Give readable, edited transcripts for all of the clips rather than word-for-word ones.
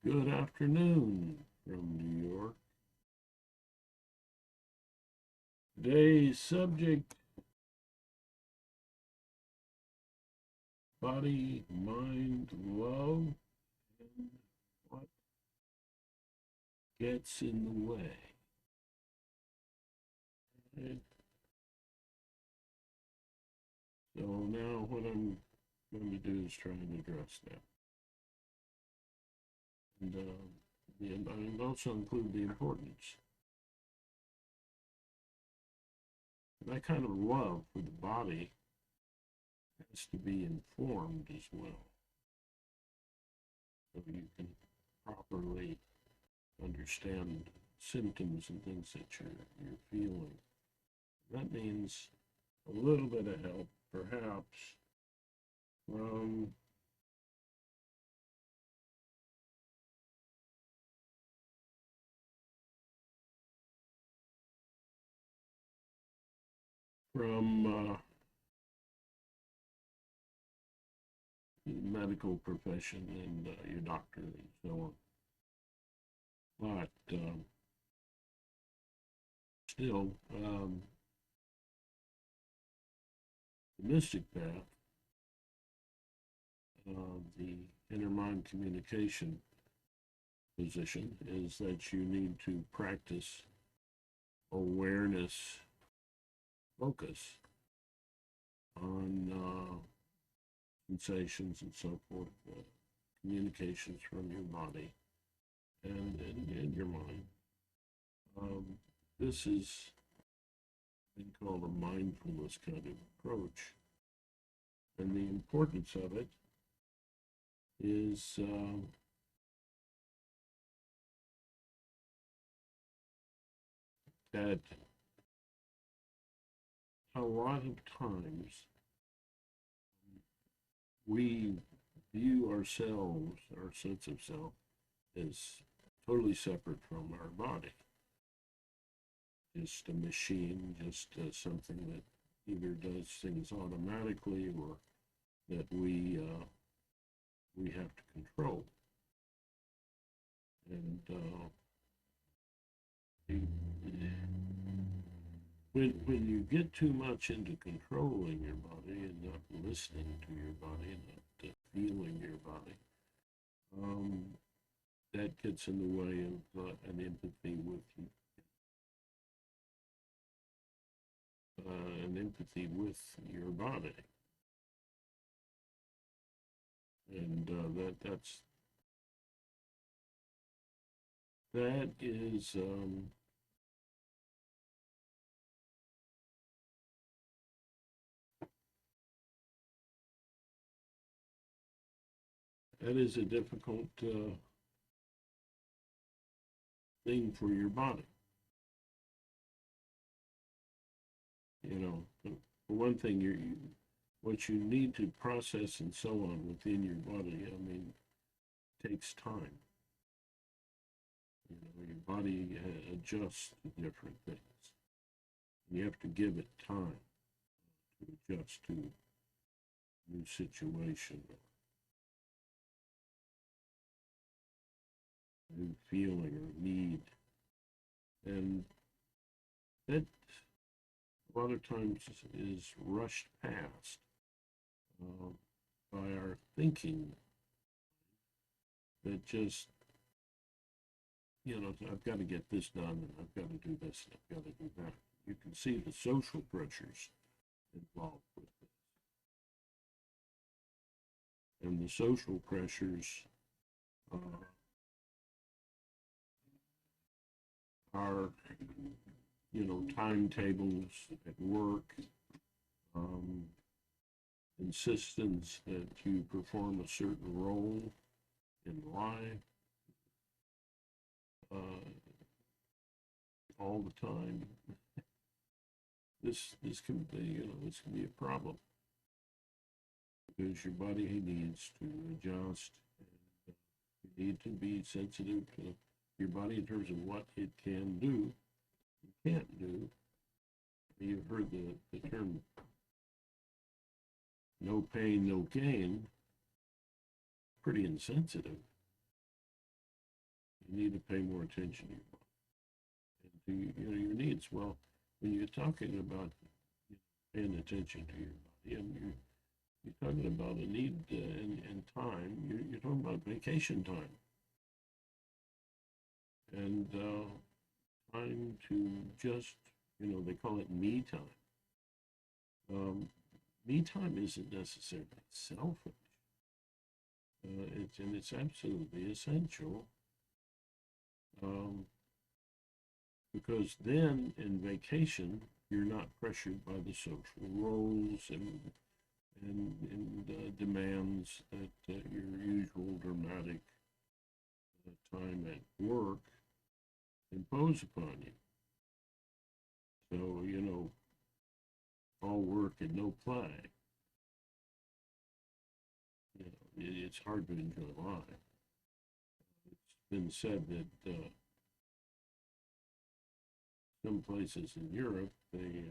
Good afternoon from New York. Today's subject, body, mind, love, and what gets in the way. Right? So now what I'm going to do is try and address that. And also include the importance. That kind of love for the body has to be informed as well, so you can properly understand symptoms and things that you're feeling. That means a little bit of help, perhaps, from from the medical profession and your doctor and so on. But still, the mystic path, the inner mind communication position, is that you need to practice awareness focus on sensations and so forth, communications from your body and your mind. This is been called a mindfulness kind of approach. And the importance of it is that a lot of times we view ourselves, our sense of self, as totally separate from our body. Just a machine, just something that either does things automatically or that we have to control. And when you get too much into controlling your body and not listening to your body and not feeling your body, that gets in the way of an empathy with you. An empathy with your body, and that is a difficult thing for your body. You know, for one thing, what you need to process and so on within your body, I mean, takes time. You know, your body adjusts to different things. You have to give it time to adjust to a new situation, or new feeling or need. And that a lot of times is rushed past uh, by our thinking that just, I've got to get this done and I've got to do this and I've got to do that. You can see the social pressures involved with this. And the social pressures are, timetables at work, insistence that you perform a certain role in life all the time. This can be a problem because your body needs to adjust. And you need to be sensitive to your body in terms of what it can do, can't do. You've heard the term no pain, no gain. Pretty insensitive. You need to pay more attention to your body and to your needs. Well, when you're talking about paying attention to your body, and you're talking about a need and time, you're talking about vacation time and time to just, they call it me time. Me time isn't necessarily selfish. It's absolutely essential, because then in vacation you're not pressured by the social roles and demands that your usual dramatic time at work impose upon you. So all work and no play. It's hard to enjoy life. It's been said that some places in Europe they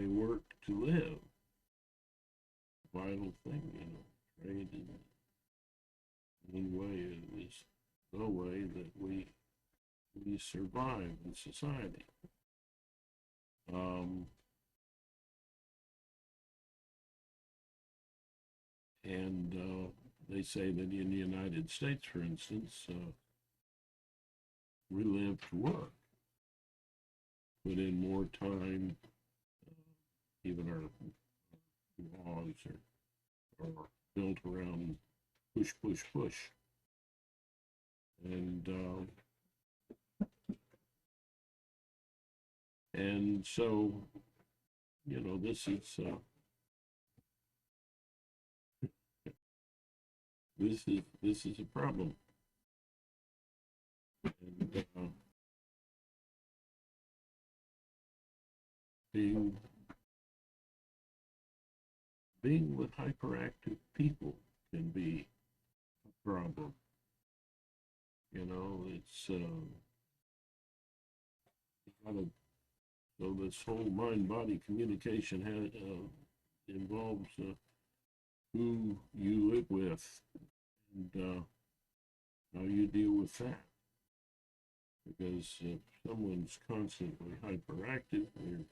work to live. Vital thing, trade in one way is the way that we survive in society. And they say that in the United States, for instance, we live to work, put in more time. Even our laws are built around push, push, push. And so, this is this is a problem. And being with hyperactive people can be a problem. It's so this whole mind-body communication involves who you live with and how you deal with that. Because if someone's constantly hyperactive, they're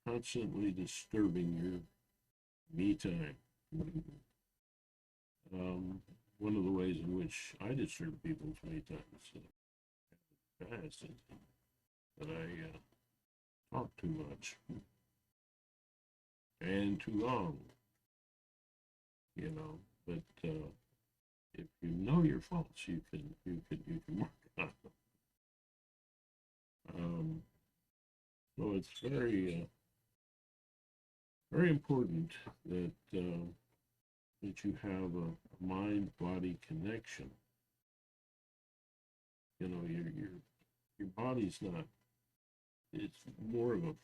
constantly disturbing your me time. One of the ways in which I disturb people's me time is that I talk too much and too long, but if you know your faults, you can work on them. So it's very very important that that you have a mind-body connection. Your body's not. It's more of a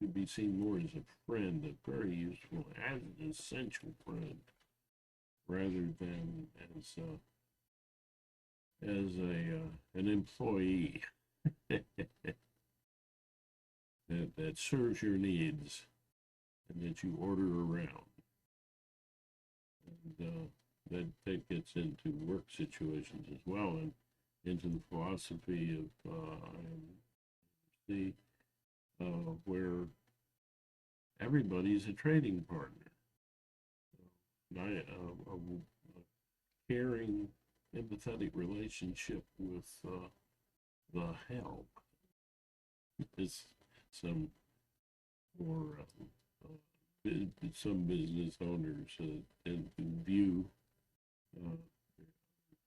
should be seen more as a friend, a very useful, as an essential friend, rather than as an employee that serves your needs and that you order around. And that gets into work situations as well, and into the philosophy of IMC, where everybody's a trading partner. A caring, empathetic relationship with the help is some or some business owners tend to view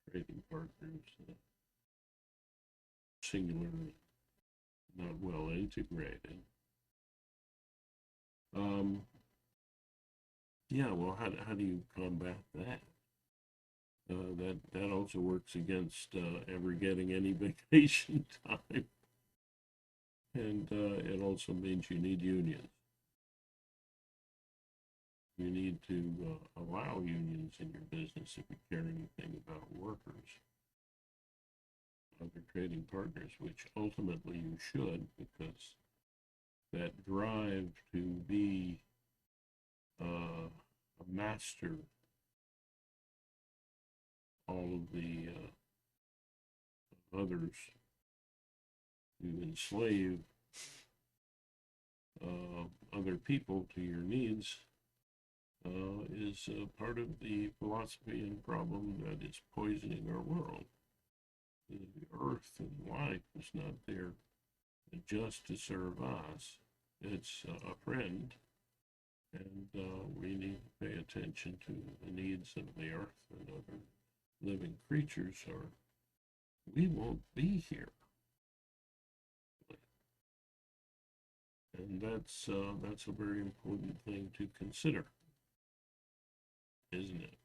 trading partners singularly, not well integrated. Yeah, well, how do you combat that? That also works against ever getting any vacation time, and it also means you need unions. You need to allow unions in your business if you care anything about workers, other trading partners, which ultimately you should, because that drive to be a master all of the others, you enslave other people to your needs, is part of the philosophy and problem that is poisoning our world. The earth and life is not there just to serve us. It's a friend, and we need to pay attention to the needs of the earth and other living creatures, or we won't be here. And that's a very important thing to consider, isn't it?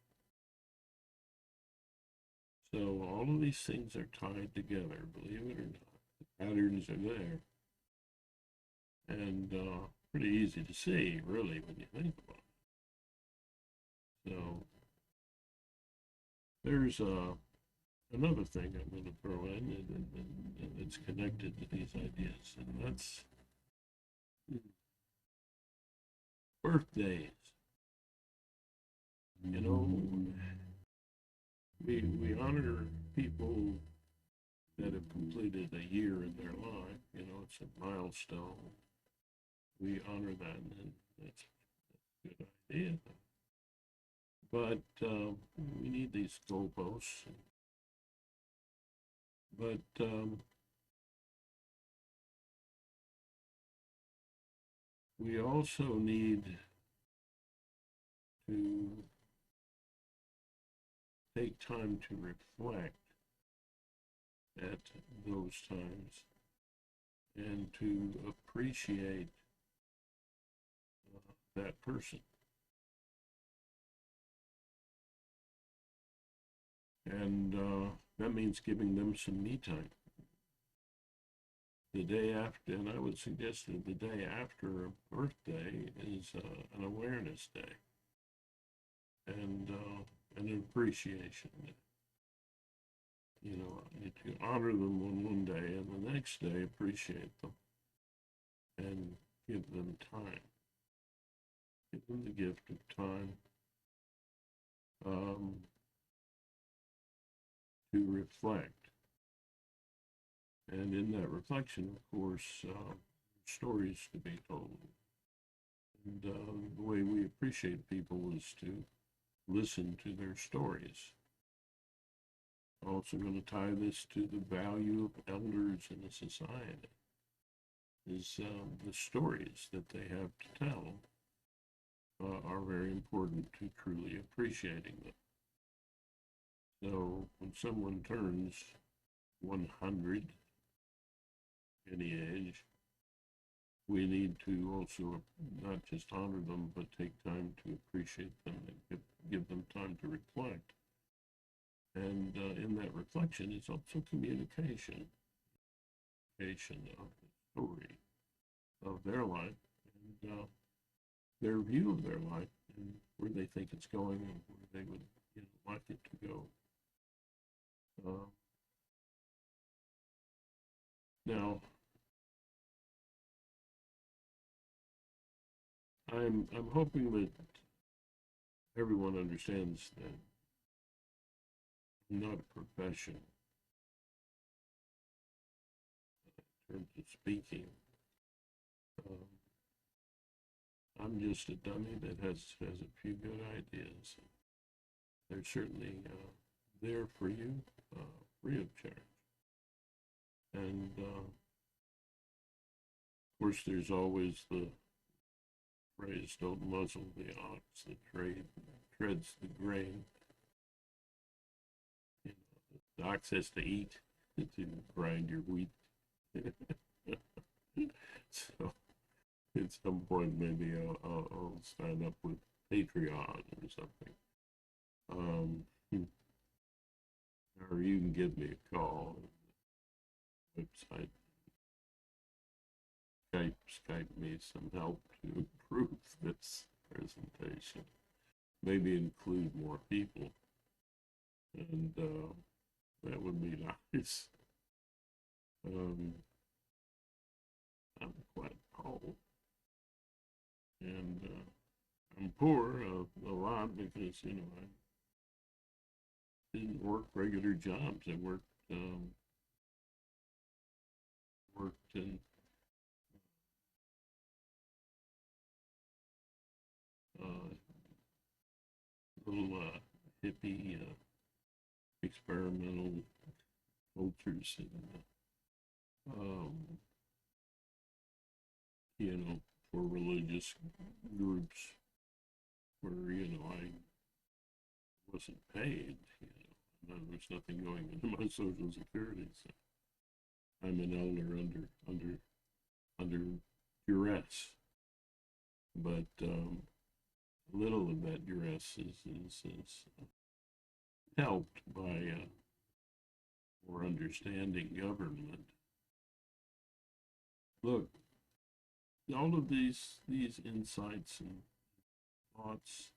So all of these things are tied together, believe it or not. The patterns are there, and pretty easy to see, really, when you think about it. So there's another thing I'm going to throw in, and it's connected to these ideas, and that's birthdays. You know, we honor people that have completed a year in their life. You know, it's a milestone. We honor that, and that's a good idea. But we need these goalposts. But we also need to take time to reflect at those times and to appreciate that person. And that means giving them some me time. The day after, and I would suggest that the day after a birthday is an awareness day and an appreciation day. You know, to honor them on one day and the next day appreciate them and give them time. Give them the gift of time to reflect. And in that reflection, of course, stories to be told. And the way we appreciate people is to listen to their stories. Also going to tie this to the value of elders in a society, is the stories that they have to tell are very important to truly appreciating them. So when someone turns 100, any age, we need to also not just honor them, but take time to appreciate them and give them time to reflect. And in that reflection is also communication of the story of their life and their view of their life and where they think it's going and where they would like it to go. Now, I'm hoping that everyone understands that I'm not a profession in terms of speaking. I'm just a dummy that has a few good ideas. They're certainly there for you, free of charge. And of course, there's always the phrase, don't muzzle the ox that treads the grain. You know, the ox has to eat to grind your wheat. So at some point, maybe I'll sign up with Patreon or something. Or you can give me a call. Website. Skype me some help to improve this presentation. Maybe include more people. And that would be nice. I'm quite tall. And I'm poor a lot because, I didn't work regular jobs. I worked in uh, little hippie experimental cultures and um, for religious groups where I wasn't paid. There was nothing going into my Social Security, so I'm an elder under duress. But a little of that duress is helped by more understanding government. Look, all of these insights and thoughts,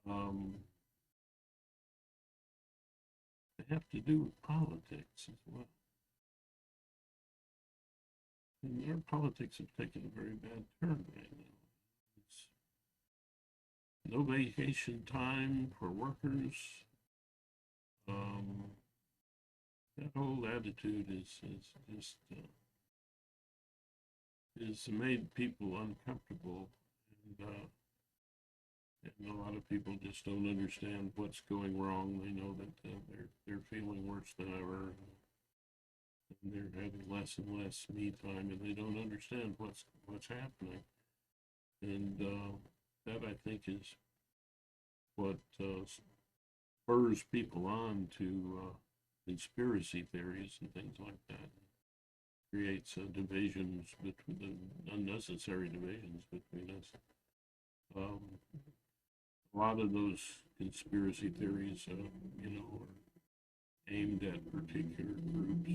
um, they have to do with politics as well. And our politics have taken a very bad turn right now. It's no vacation time for workers. Um, that whole attitude is just is made people uncomfortable, and a lot of people just don't understand what's going wrong. They know that they're feeling worse than ever, and they're having less and less me time, and they don't understand what's happening. And that, I think, is what spurs people on to conspiracy theories and things like that. Creates divisions between unnecessary divisions between us. A lot of those conspiracy theories, are aimed at particular groups,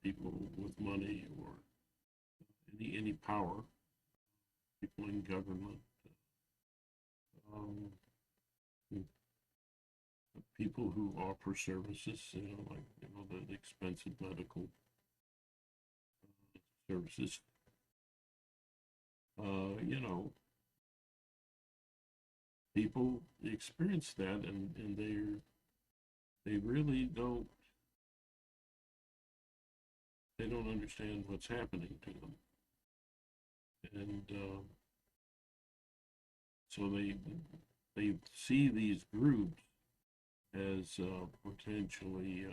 people with money or any power, people in government, um, people who offer services, like the expensive medical services. People experience that, and they really don't understand what's happening to them, and so they see these groups as potentially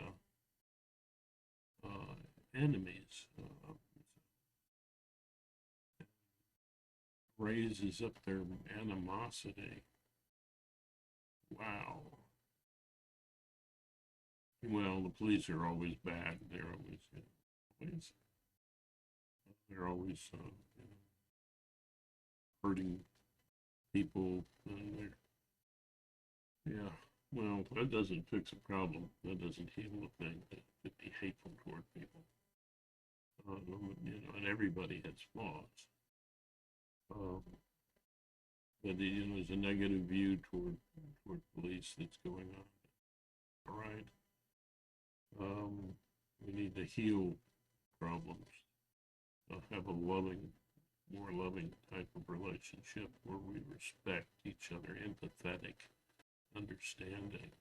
enemies. Raises up their animosity. Wow. Well, the police are always bad. They're always hurting people. Yeah. Well, that doesn't fix a problem. That doesn't heal a thing. To be hateful toward people. And everybody has flaws. But there's a negative view toward police that's going on. All right. We need to heal problems. Have a more loving type of relationship where we respect each other, empathetic, understanding.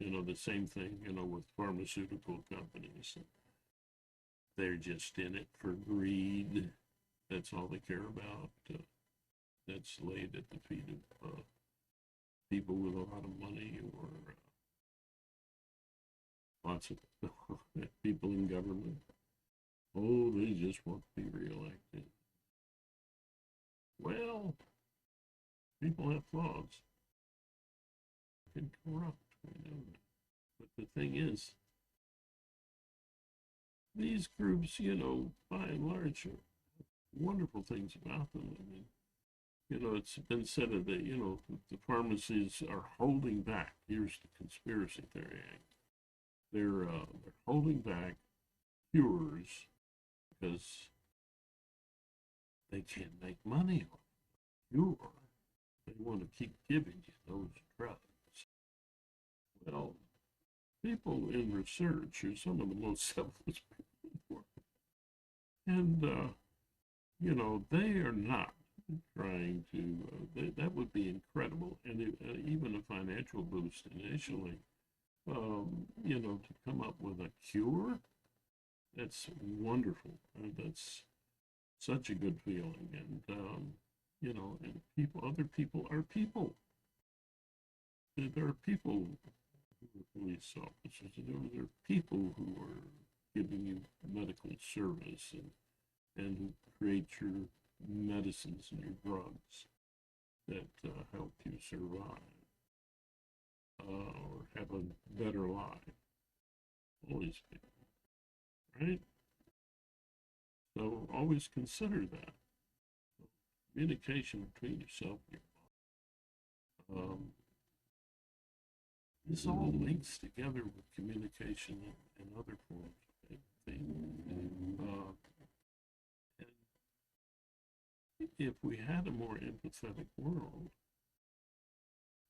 The same thing, with pharmaceutical companies. They're just in it for greed. That's all they care about. That's laid at the feet of people with a lot of money or lots of people in government. Oh, they just want to be reelected. Well, people have flaws. They can corrupt. We know that. But the thing is, these groups, by and large, are wonderful things about them. I mean, it's been said that, the pharmacies are holding back. Here's the conspiracy theory. They're holding back cures because they can't make money on cure. They want to keep giving you those drugs. Well, people in research are some of the most selfless people in the world. And you know, they are not trying to, that would be incredible. And even a financial boost initially, you know, to come up with a cure, that's wonderful. That's such a good feeling. And, you know, and people, other people are people. There are people who are police officers, and there are people who are giving you medical service and who create your medicines and your drugs that help you survive or have a better life. All these people, right? So always consider that communication between yourself and your body. This all links together with communication and other forms of empathy. And if we had a more empathetic world,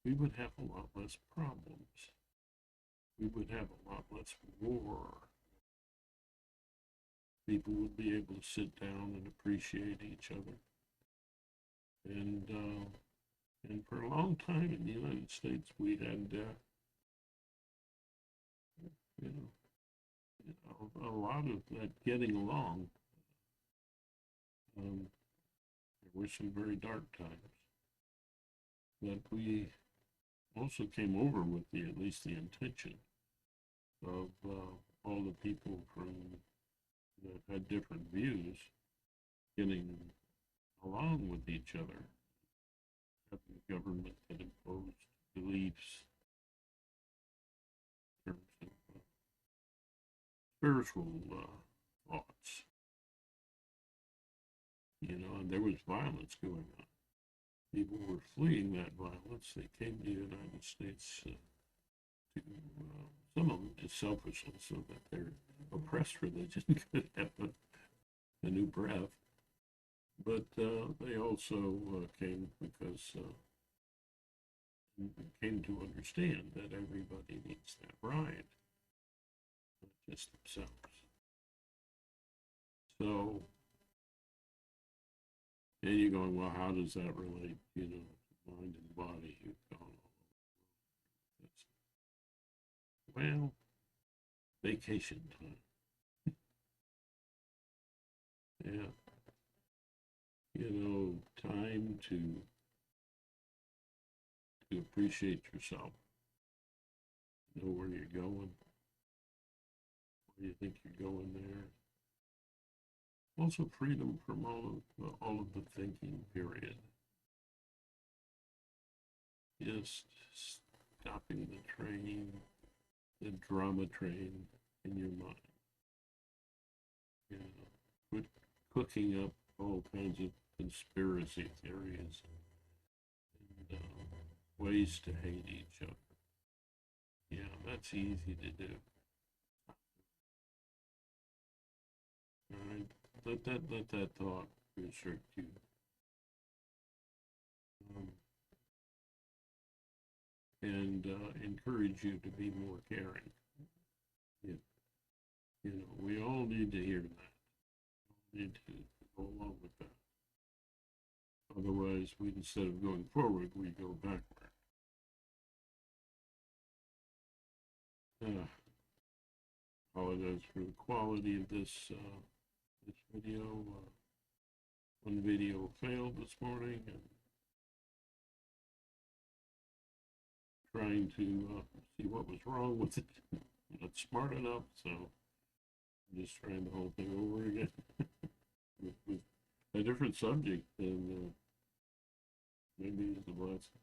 we would have a lot less problems. We would have a lot less war. People would be able to sit down and appreciate each other. And for a long time in the United States, we had, you know, a lot of that getting along. There were some very dark times, but we also came over with at least the intention of all the people that had different views getting along with each other, having a government that imposed beliefs in terms of spiritual thoughts, you know, and there was violence going on. People were fleeing that violence. They came to the United States to, some of them just selfishly, so that their oppressed religion could have a new breath. But they also came because came to understand that everybody needs that right, not just themselves. So, and you're going, well, how does that relate, you know, mind and body? You've gone all over. Well, vacation time. Yeah. You know, time to appreciate yourself, know where you're going, where you think you're going there. Also, freedom from all of the thinking. Period. Just stopping the train, the drama train in your mind. You know, quit cooking up all kinds of conspiracy theories and ways to hate each other. Yeah, that's easy to do. All right, let that thought restrict you. Um, and encourage you to be more caring. Yeah, you know, we all need to hear that. We need to go along with that. Otherwise, we instead of going forward, we go backward. Apologize for the quality of this video. One video failed this morning, and trying to see what was wrong with it. Not smart enough, so I'm just trying the whole thing over again with a different subject, and maybe it's a blessing.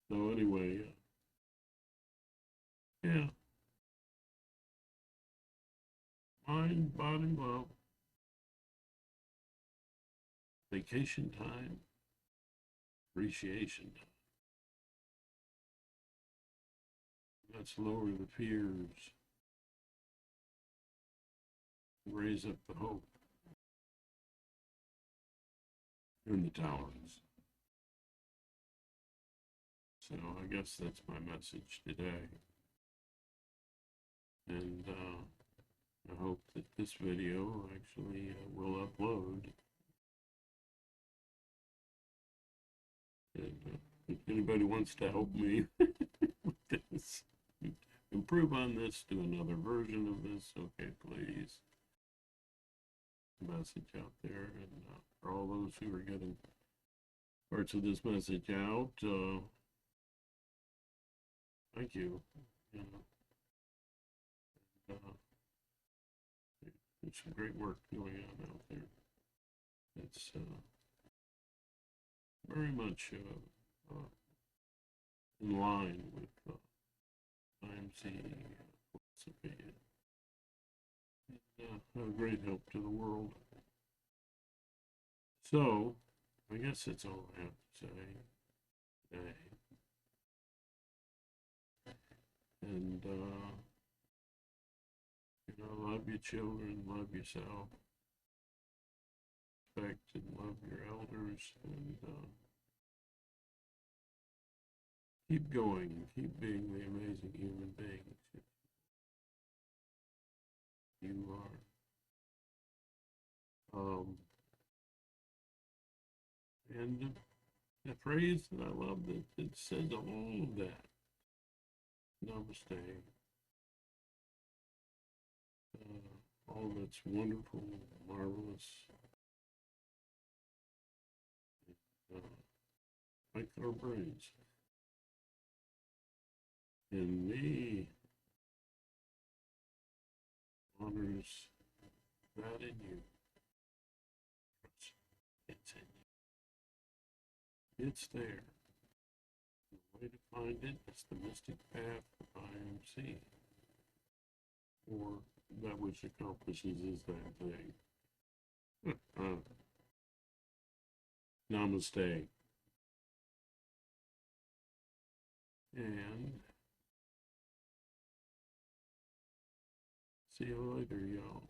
So anyway, yeah, mind, body, love, vacation time, appreciation time. Let's lower the fears, raise up the hope in the tolerance. So I guess that's my message today. And I hope that this video actually will upload anybody wants to help me with this, improve on this, do another version of this, okay, please. Message out there, and for all those who are getting parts of this message out, thank you. You know, there's some great work going on out there. It's very much in line with IMC philosophy, and a great help to the world. So, I guess that's all I have to say today. And, you know, love your children, love yourself, respect and love your elders, and keep going, keep being the amazing human beings you are. And the phrase that I love that it says all of that. Namaste. All that's wonderful, marvelous, like our brains. And me honors that in you. It's in you. It's there. The way to find it is the mystic path of IMC, or that which accomplishes is that thing. Namaste. And see you later, y'all.